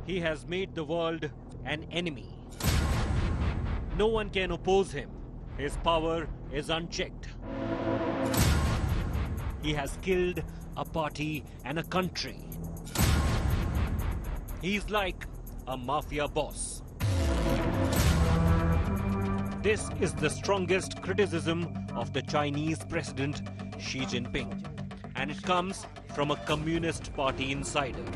He has made the world an enemy. No one can oppose him. His power is unchecked. He has killed a party and a country. He's like a mafia boss. This is the strongest criticism of the Chinese President Xi Jinping, and it comes from a Communist Party insider.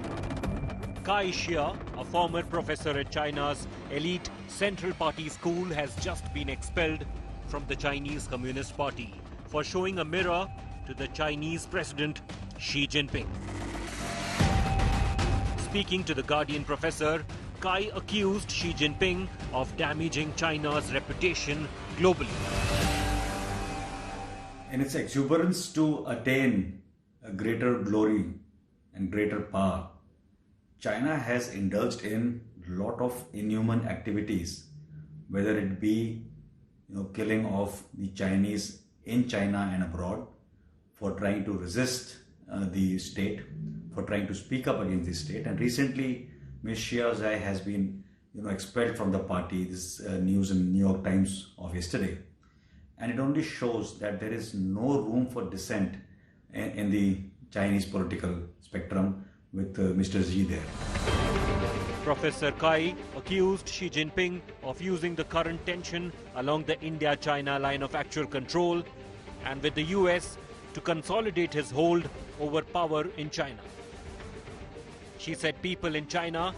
Cai Xia, a former professor at China's elite Central Party school, has just been expelled from the Chinese Communist Party for showing a mirror to the Chinese President Xi Jinping. Speaking to the Guardian professor, Cai accused Xi Jinping of damaging China's reputation globally. In its exuberance to attain a greater glory and greater power, China has indulged in a lot of inhuman activities, whether it be killing of the Chinese in China and abroad, for trying to resist the state, for trying to speak up against the state. And recently, Ms. Xia has been expelled from the party. This news in New York Times of yesterday. And it only shows that there is no room for dissent in the Chinese political spectrum with Mr. Xi there. Professor Cai accused Xi Jinping of using the current tension along the India-China line of actual control and with the US to consolidate his hold over power in China. She said people in China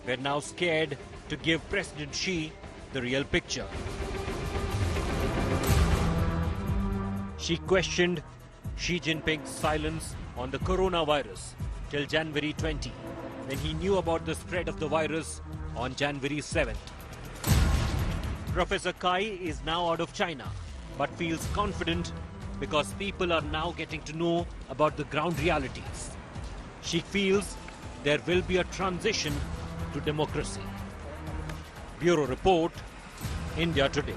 were now scared to give President Xi the real picture. She questioned Xi Jinping's silence on the coronavirus till January 20, when he knew about the spread of the virus on January 7th. Professor Cai is now out of China, but feels confident because people are now getting to know about the ground realities. She feels there will be a transition to democracy. Bureau Report, India Today.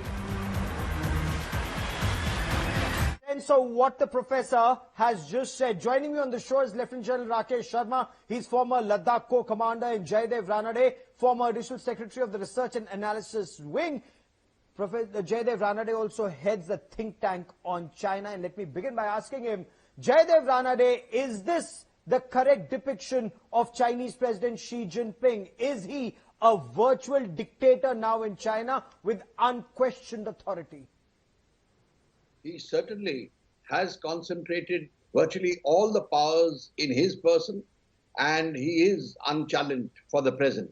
And so what the professor has just said. Joining me on the show is Lieutenant General Rakesh Sharma. He's former Ladakh Corps Commander, and Jaydev Ranade, former Additional Secretary of the Research and Analysis Wing. Professor Jaydev Ranade also heads the think tank on China. And let me begin by asking him, Jaydev Ranade, is this the correct depiction of Chinese President Xi Jinping? Is he a virtual dictator now in China with unquestioned authority? He certainly has concentrated virtually all the powers in his person, and he is unchallenged for the present.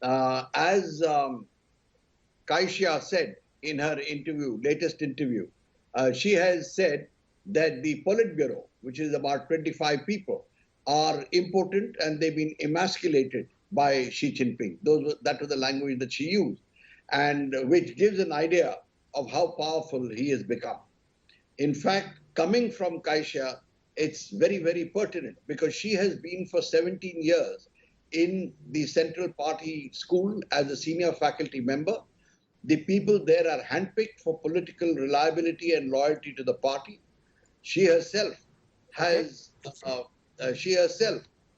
As Cai Xia said in her latest interview, she has said that the Politburo, which is about 25 people, are impotent and they've been emasculated by Xi Jinping. That was the language that she used, and which gives an idea of how powerful he has become. In fact, coming from Cai Xia, it's very, very pertinent because she has been for 17 years in the Central Party School as a senior faculty member. The people there are handpicked for political reliability and loyalty to the party. She herself has,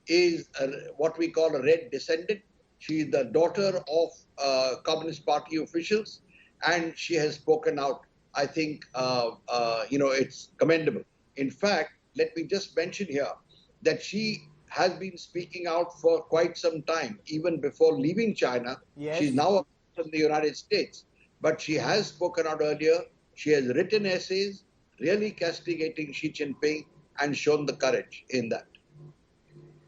is what we call a red descendant. She is the daughter of Communist Party officials, and she has spoken out. I think, it's commendable. In fact, let me just mention here that she has been speaking out for quite some time, even before leaving China. Yes. She's now in the United States, but she has spoken out earlier. She has written essays really castigating Xi Jinping and shown the courage in that.